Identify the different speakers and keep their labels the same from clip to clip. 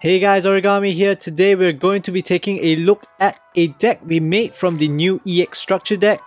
Speaker 1: Hey guys, Origami here. Today we're going to be taking a look at a deck we made from the new EX structure deck,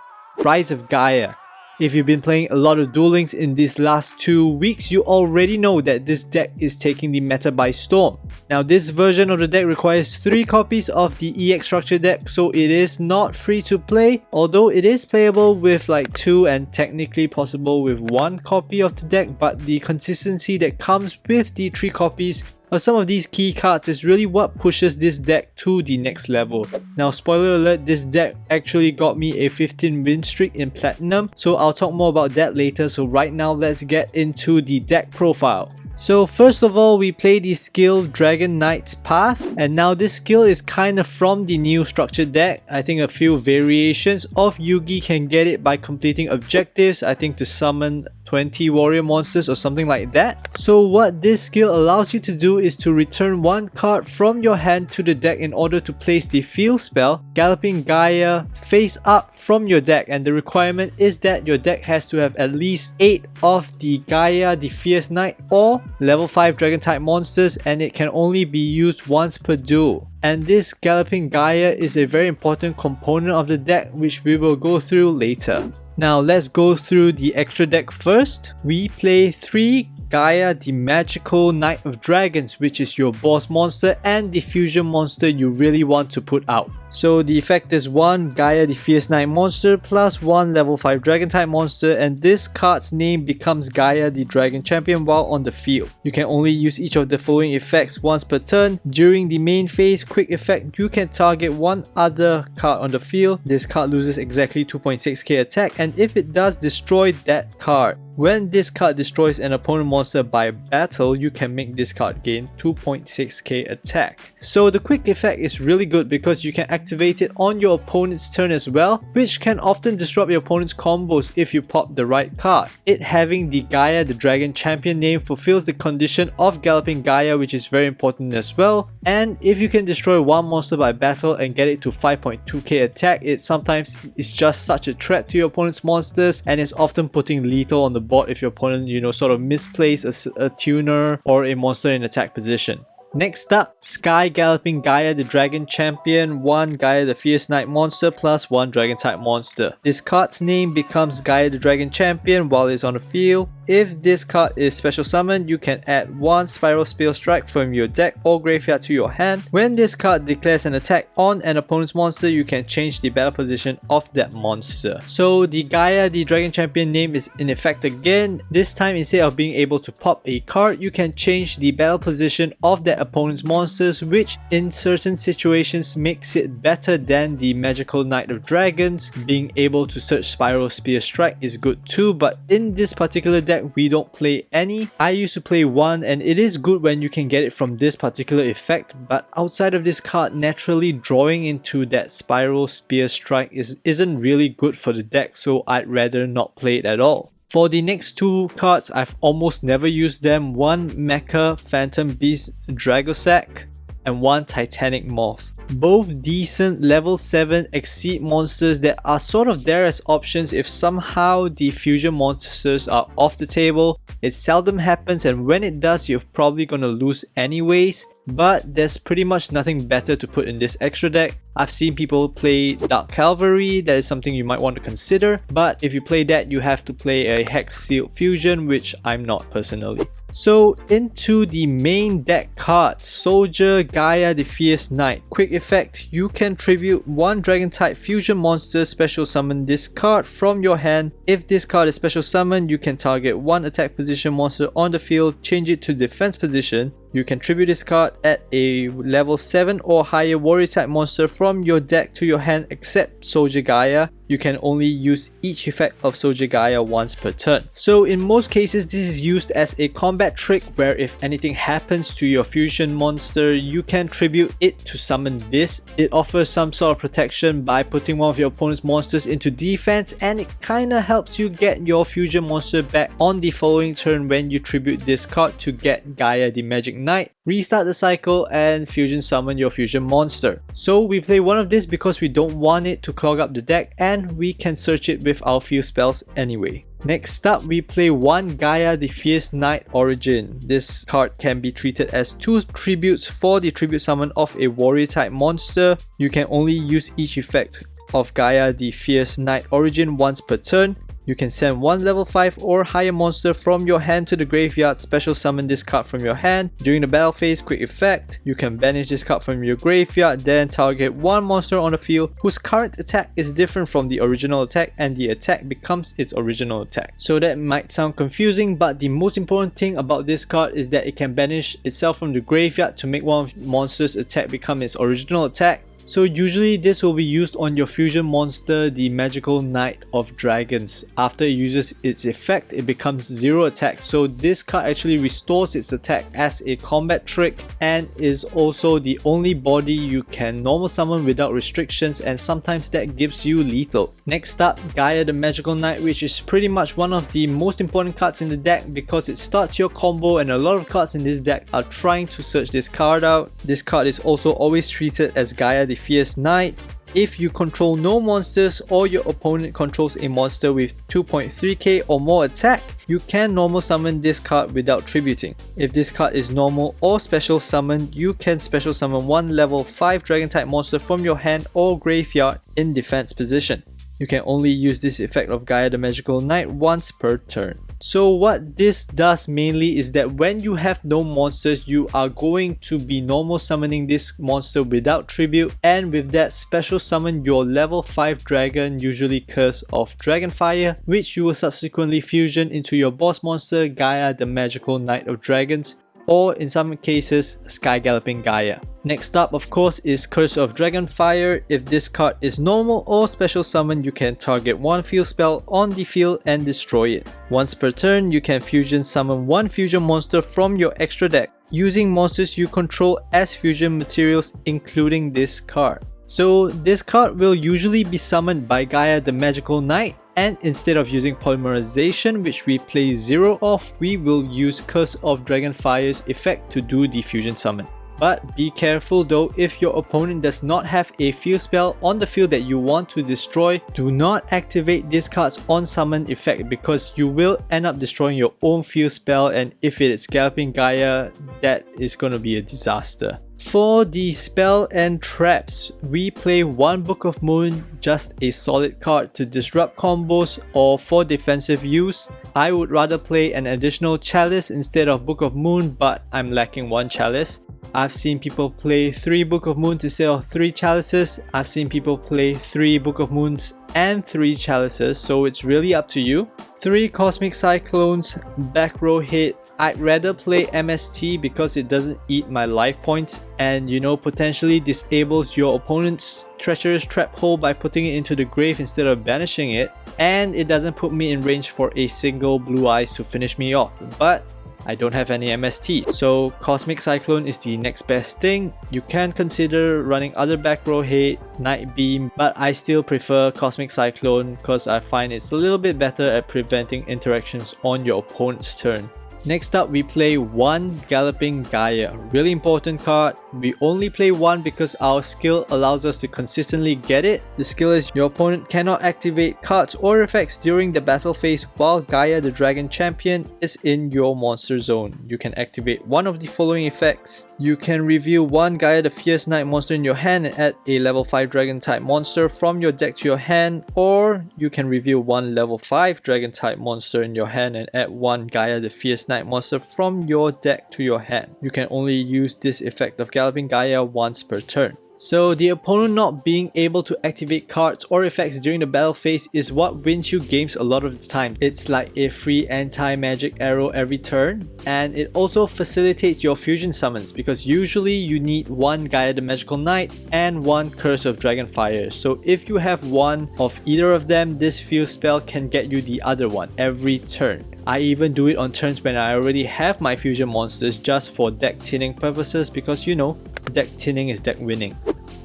Speaker 1: Rise of Gaia. If you've been playing a lot of Duel Links in these last 2 weeks, you already know that this deck is taking the meta by storm. Now this version of the deck requires 3 copies of the EX structure deck, so it is not free to play, although it is playable with like 2 and technically possible with 1 copy of the deck, but the consistency that comes with the 3 copies of some of these key cards is really what pushes this deck to the next level. Now spoiler alert, this deck actually got me a 15 win streak in Platinum, so I'll talk more about that later. So right now let's get into the deck profile. So first of all, we play the skill Dragon Knight's Path, and now this skill is kind of from the new structured deck. I think a few variations of Yugi can get it by completing objectives, I think to summon 20 warrior monsters or something like that. So what this skill allows you to do is to return 1 card from your hand to the deck in order to place the field spell Galloping Gaia face up from your deck, and the requirement is that your deck has to have at least 8 of the Gaia the Fierce Knight or level 5 dragon type monsters, and it can only be used once per duel. And this Galloping Gaia is a very important component of the deck, which we will go through later. Now let's go through the extra deck first. We play 3 Gaia the Magical Knight of Dragons, which is your boss monster and the fusion monster you really want to put out. So the effect is 1 Gaia the Fierce Knight monster plus 1 level 5 dragon type monster, and this card's name becomes Gaia the Dragon Champion while on the field. You can only use each of the following effects once per turn. During the main phase quick effect, you can target 1 other card on the field. This card loses exactly 2.6k attack, and if it does, destroy that card. When this card destroys an opponent monster by battle, you can make this card gain 2.6k attack. So the quick effect is really good because you can activate it on your opponent's turn as well, which can often disrupt your opponent's combos if you pop the right card. It having the Gaia the Dragon Champion name fulfills the condition of Galloping Gaia, which is very important as well. And if you can destroy 1 monster by battle and get it to 5.2k attack, it sometimes is just such a threat to your opponent's monsters, and it's often putting lethal on the board if your opponent, sort of misplaces a tuner or a monster in attack position. Next up, Sky Galloping Gaia the Dragon Champion, 1 Gaia the Fierce Knight monster plus 1 Dragon type monster. This card's name becomes Gaia the Dragon Champion while it's on the field. If this card is special summoned, you can add 1 Spiral Spell Strike from your deck or graveyard to your hand. When this card declares an attack on an opponent's monster, you can change the battle position of that monster. So the Gaia the Dragon Champion name is in effect again. This time, instead of being able to pop a card, you can change the battle position of that opponent's monsters, which in certain situations makes it better than the Magical Knight of Dragons. Being able to search Spiral Spear Strike is good too, but in this particular deck we don't play any. I used to play 1, and it is good when you can get it from this particular effect, but outside of this card, naturally drawing into that Spiral Spear Strike isn't really good for the deck, so I'd rather not play it at all. For the next 2 cards, I've almost never used them. 1 Mecha Phantom Beast Dragosac and 1 Titanic Moth. Both decent level 7 Exceed monsters that are sort of there as options if somehow the fusion monsters are off the table. It seldom happens, and when it does, you're probably gonna lose anyways. But there's pretty much nothing better to put in this extra deck. I've seen people play Dark Cavalry, that is something you might want to consider, but if you play that, you have to play a Hex Sealed Fusion, which I'm not personally. So into the main deck cards, Soldier Gaia the Fierce Knight. Quick effect, you can tribute 1 dragon type fusion monster, special summon this card from your hand. If this card is special summoned, you can target 1 attack position monster on the field, change it to defense position. You can tribute this card at a level 7 or higher warrior type monster from your deck to your hand except Soldier Gaia. You can only use each effect of Soldier Gaia once per turn. So in most cases, this is used as a combat trick where if anything happens to your fusion monster, you can tribute it to summon this. It offers some sort of protection by putting 1 of your opponent's monsters into defense, and it kinda helps you get your fusion monster back on the following turn when you tribute this card to get Gaia the Magic Knight. restart the cycle, and fusion summon your fusion monster. So we play one of this because we don't want it to clog up the deck, and we can search it with our few spells anyway. Next up, we play one Gaia the Fierce Knight Origin. This card can be treated as 2 tributes for the tribute summon of a warrior type monster. You can only use each effect of Gaia the Fierce Knight Origin once per turn. You can send one level 5 or higher monster from your hand to the graveyard, special summon this card from your hand. During the battle phase, quick effect, you can banish this card from your graveyard, then target one monster on the field whose current attack is different from the original attack, and the attack becomes its original attack. So that might sound confusing, but the most important thing about this card is that it can banish itself from the graveyard to make one of monster's attack become its original attack. So usually this will be used on your fusion monster, the Magical Knight of Dragons. After it uses its effect, it becomes 0 attack. So this card actually restores its attack as a combat trick, and is also the only body you can normal summon without restrictions, and sometimes that gives you lethal. Next up, Gaia the Magical Knight, which is pretty much one of the most important cards in the deck because it starts your combo, and a lot of cards in this deck are trying to search this card out. This card is also always treated as Gaia the Fierce Knight. If you control no monsters or your opponent controls a monster with 2.3k or more attack, you can normal summon this card without tributing. If this card is normal or special summoned, you can special summon one level 5 dragon type monster from your hand or graveyard in defense position. You can only use this effect of Gaia the Magical Knight once per turn. So what this does mainly is that when you have no monsters, you are going to be normal summoning this monster without tribute, and with that special summon your level 5 dragon, usually Curse of Dragonfire, which you will subsequently fusion into your boss monster Gaia the Magical Knight of Dragons, or in some cases Sky Galloping Gaia. Next up, of course, is Curse of Dragonfire. If this card is normal or special summon, you can target one field spell on the field and destroy it. Once per turn, you can fusion summon one fusion monster from your extra deck, using monsters you control as fusion materials, including this card. So this card will usually be summoned by Gaia the Magical Knight, and instead of using Polymerization, which we play 0 of, we will use Curse of Dragonfire's effect to do the fusion summon. But be careful though, if your opponent does not have a field spell on the field that you want to destroy, do not activate this card's on summon effect, because you will end up destroying your own field spell, and if it is Galloping Gaia, that is going to be a disaster. For the spell and traps, we play one Book of Moon, just a solid card to disrupt combos or for defensive use. I would rather play an additional Chalice instead of Book of Moon, but I'm lacking one Chalice. I've seen people play 3 Book of Moons instead of 3 Chalices. I've seen people play 3 Book of Moons and 3 Chalices, so it's really up to you. 3 Cosmic Cyclones, back row hit. I'd rather play MST because it doesn't eat my life points and, you know, potentially disables your opponent's treacherous trap hole by putting it into the grave instead of banishing it, and it doesn't put me in range for a single blue eyes to finish me off. But I don't have any MST, so Cosmic Cyclone is the next best thing. You can consider running other back row hate, Night Beam, but I still prefer Cosmic Cyclone because I find it's a little bit better at preventing interactions on your opponent's turn. Next up, we play one Galloping Gaia. Really important card. We only play one because our skill allows us to consistently get it. The skill is your opponent cannot activate cards or effects during the battle phase while Gaia the Dragon Champion is in your monster zone. You can activate one of the following effects. You can reveal one Gaia the Fierce Knight monster in your hand and add a level 5 dragon type monster from your deck to your hand, or you can reveal one level 5 dragon type monster in your hand and add one Gaia the Fierce Knight monster from your deck to your hand. You can only use this effect of Galloping Gaia once per turn. So the opponent not being able to activate cards or effects during the battle phase is what wins you games a lot of the time. It's like a free anti-magic arrow every turn, and it also facilitates your fusion summons because usually you need one Gaia the Magical Knight and one Curse of Dragonfire. So if you have one of either of them, this field spell can get you the other one every turn. I even do it on turns when I already have my fusion monsters just for deck thinning purposes because, you know, deck thinning is deck winning.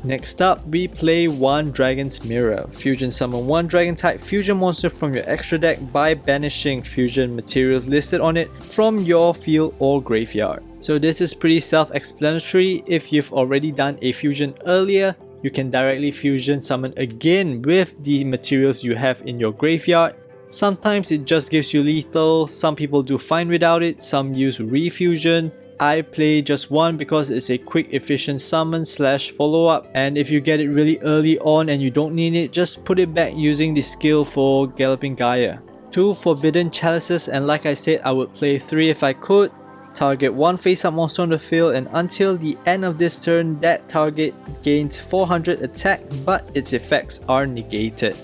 Speaker 1: Next up, we play 1 Dragon's Mirror. Fusion summon 1 dragon type fusion monster from your extra deck by banishing fusion materials listed on it from your field or graveyard. So this is pretty self-explanatory. If you've already done a fusion earlier, you can directly fusion summon again with the materials you have in your graveyard. Sometimes it just gives you lethal, some people do fine without it, some use refusion. I play just 1 because it's a quick efficient summon / follow up, and if you get it really early on and you don't need it, just put it back using the skill for Galloping Gaia. 2 Forbidden Chalices, and like I said, I would play 3 if I could. Target 1 face up monster on the field, and until the end of this turn that target gains 400 attack but its effects are negated.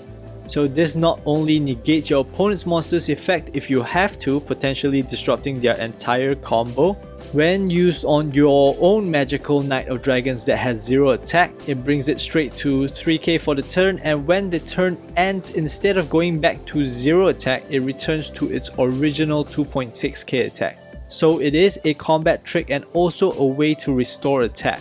Speaker 1: So this not only negates your opponent's monster's effect if you have to, potentially disrupting their entire combo. When used on your own magical Knight of Dragons that has 0 attack, it brings it straight to 3k for the turn, and when the turn ends, instead of going back to 0 attack, it returns to its original 2.6k attack. So it is a combat trick and also a way to restore attack.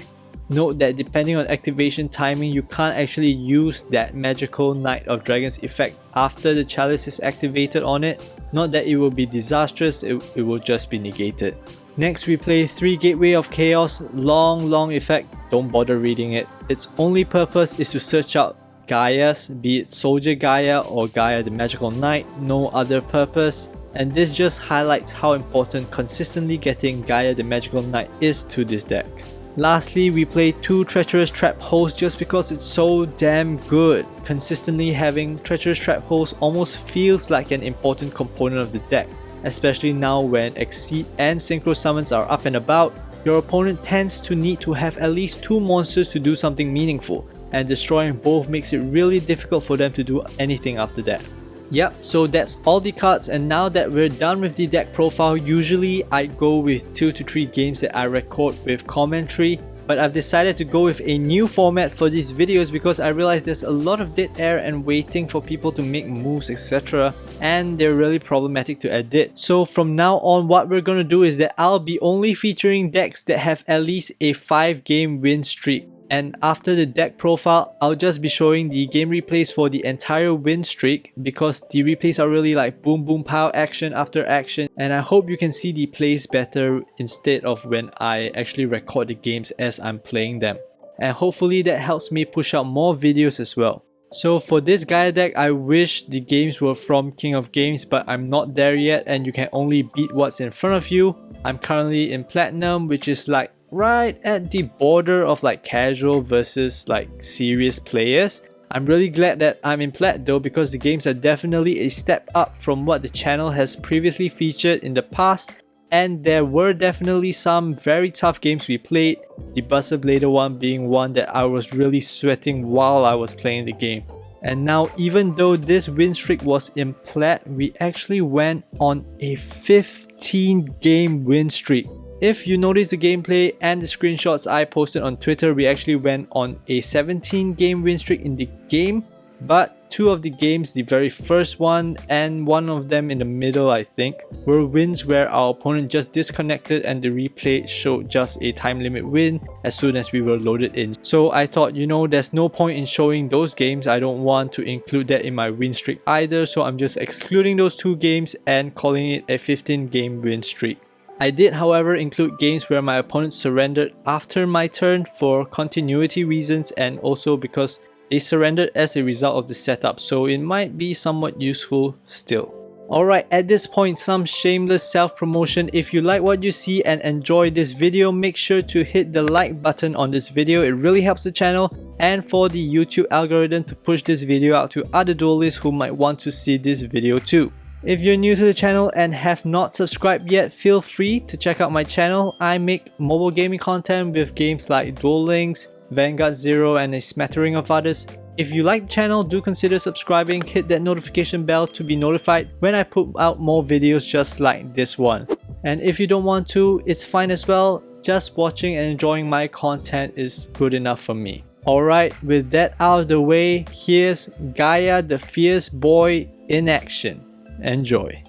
Speaker 1: Note that depending on activation timing, you can't actually use that magical Knight of Dragons effect after the chalice is activated on it. Not that it will be disastrous, it will just be negated. Next we play 3 Gateway of Chaos, long effect, don't bother reading it. Its only purpose is to search out Gaias, be it Soldier Gaia or Gaia the Magical Knight, no other purpose. And this just highlights how important consistently getting Gaia the Magical Knight is to this deck. Lastly, we play 2 Treacherous Trap Holes just because it's so damn good. Consistently having Treacherous Trap Holes almost feels like an important component of the deck, especially now when Exceed and Synchro summons are up and about. Your opponent tends to need to have at least 2 monsters to do something meaningful, and destroying both makes it really difficult for them to do anything after that. Yep, so that's all the cards, and now that we're done with the deck profile, usually I go with 2 to 3 games that I record with commentary, but I've decided to go with a new format for these videos because I realize there's a lot of dead air and waiting for people to make moves, etc, and they're really problematic to edit. So from now on, what we're gonna do is that I'll be only featuring decks that have at least a 5-game win streak. And after the deck profile, I'll just be showing the game replays for the entire win streak because the replays are really like boom boom pow, action after action, and I hope you can see the plays better instead of when I actually record the games as I'm playing them. And hopefully that helps me push out more videos as well. So for this Gaia deck, I wish the games were from King of Games, but I'm not there yet and you can only beat what's in front of you. I'm currently in Platinum, which is like right at the border of like casual versus like serious players. I'm really glad that I'm in Plat though, because the games are definitely a step up from what the channel has previously featured in the past, and there were definitely some very tough games we played, the Buster Blader one being one that I was really sweating while I was playing the game. And now, even though this win streak was in Plat, we actually went on a 15-game win streak. If you notice the gameplay and the screenshots I posted on Twitter, we actually went on a 17-game win streak in the game, but 2 of the games, the very first one and one of them in the middle I think, were wins where our opponent just disconnected and the replay showed just a time limit win as soon as we were loaded in. So I thought, you know, there's no point in showing those games, I don't want to include that in my win streak either, so I'm just excluding those 2 games and calling it a 15-game win streak. I did however include games where my opponent surrendered after my turn for continuity reasons and also because they surrendered as a result of the setup, so it might be somewhat useful still. Alright, at this point, some shameless self-promotion. If you like what you see and enjoy this video, make sure to hit the like button on this video, it really helps the channel and for the YouTube algorithm to push this video out to other duelists who might want to see this video too. If you're new to the channel and have not subscribed yet, feel free to check out my channel. I make mobile gaming content with games like Duel Links, Vanguard Zero and a smattering of others. If you like the channel, do consider subscribing, hit that notification bell to be notified when I put out more videos just like this one. And if you don't want to, it's fine as well, just watching and enjoying my content is good enough for me. Alright, with that out of the way, here's Gaia the Fierce Boy in action. Enjoy.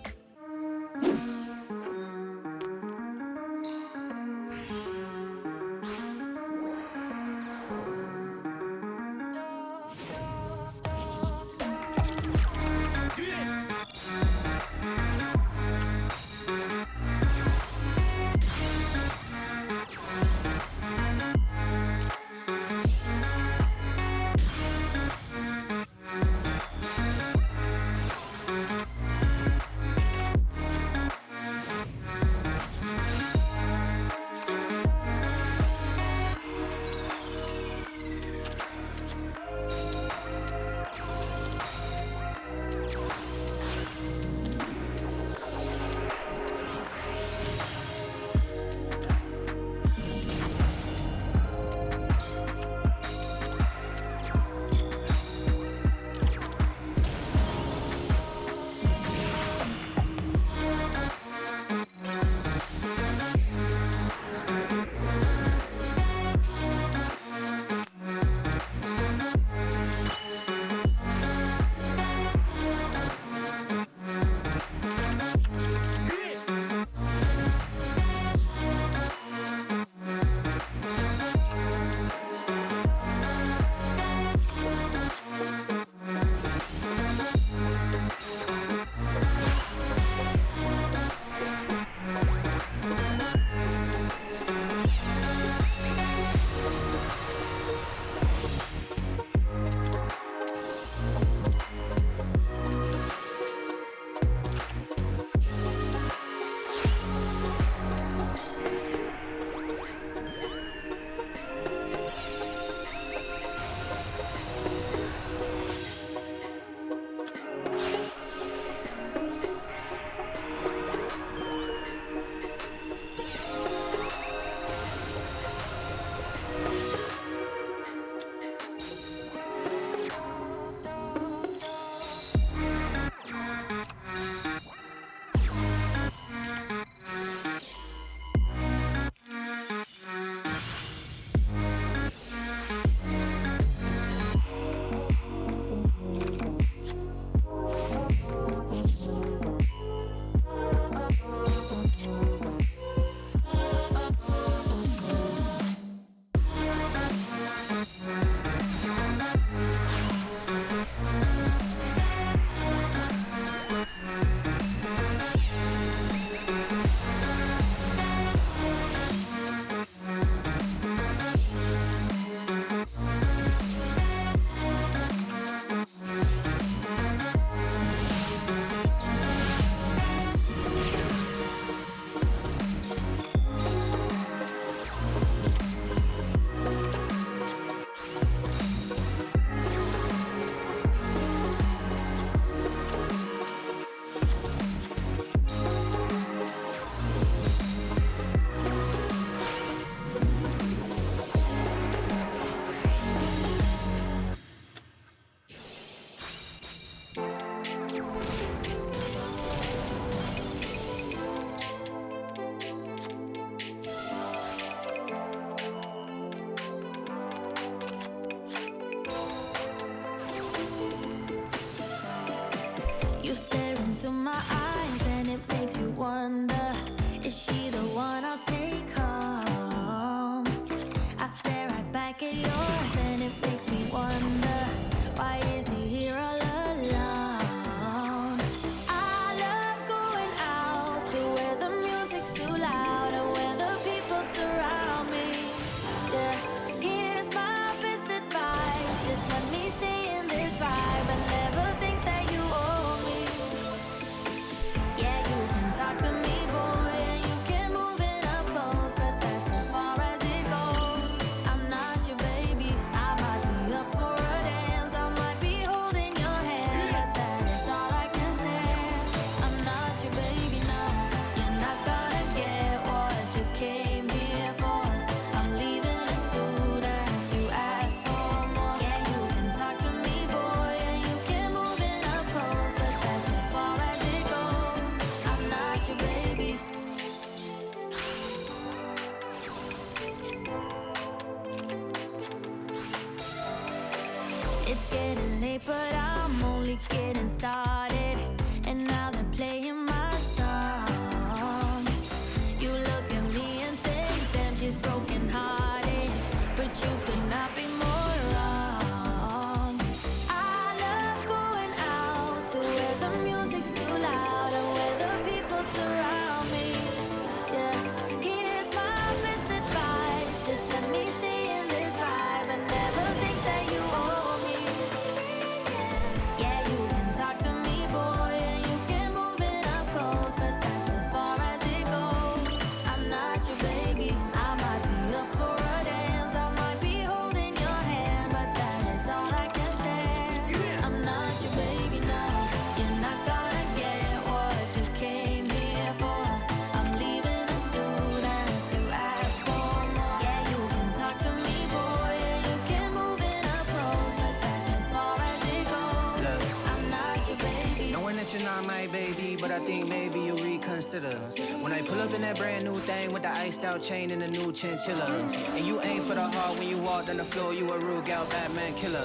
Speaker 2: my mind, baby, but I think maybe you'll reconsider. When I pull up in that brand new thing with the iced out chain and the new chinchilla. And you aim for the heart when you walk on the floor, you a real gal Batman killer.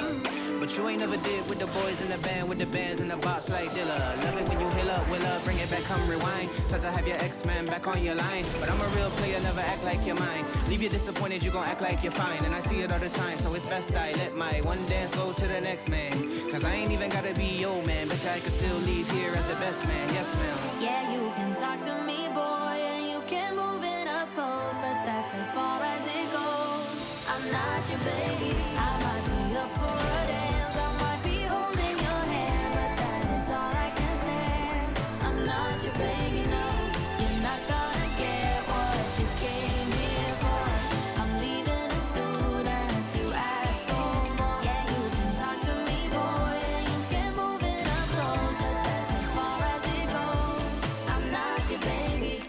Speaker 2: But you ain't never did with the boys in the band, with the bands in the box like Dilla. Love it when you heal up, will up, bring it back, come rewind. Try to have your X-Man back on your line. But I'm a real player, never act like you're mine. Leave you disappointed, you gon' act like you're fine. And I see it all the time, so it's best I let my one dance go to the next man. Cause I ain't even gotta be your man, but I can still leave here as the best man, yes ma'am.
Speaker 3: Yeah, you can talk to me, boy, and you can move it up close, but that's as far as it goes. I'm not your baby, I might be up for a dance, I might be holding your hand, but that is all I can stand. I'm not your baby, no, you're not gonna get what you came here for. I'm leaving as soon as you ask for more. Yeah, you can talk to me, boy, and you can move it up close, but that's as far as it goes. I'm not your baby.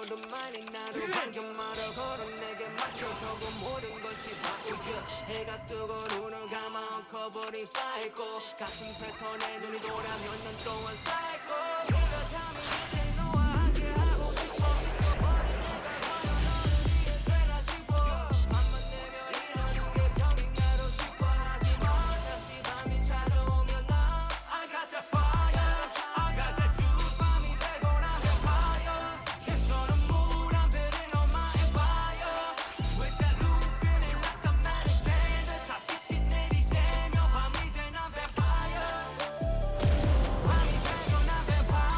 Speaker 4: 오랜만에 나를 반겨말아 걸어 내게 맡겨두고 모든 것이 바꾸죠. 해가 뜨고 눈을 감아 엉켜버린 사이코 같은 패턴에 눈이 돌아면 난 또한 사이코 그렇다면 이제 너와 함께 하고 싶어 미쳐버린 내가 과연 너를 위해 되나 싶어 맘만 내면 이러는 게 병인가로 싶어 하지만 다시 밤이 찾아오면 난 I got that fire I got that juice 밤이 되고 나면 fire 괜찮은 물 안 베린 on my empire With that loose feeling like I'm Alexander 다 빛이 내리대며 밤이 된 I'm vampire 밤이 되고 난 vampire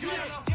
Speaker 4: Come here.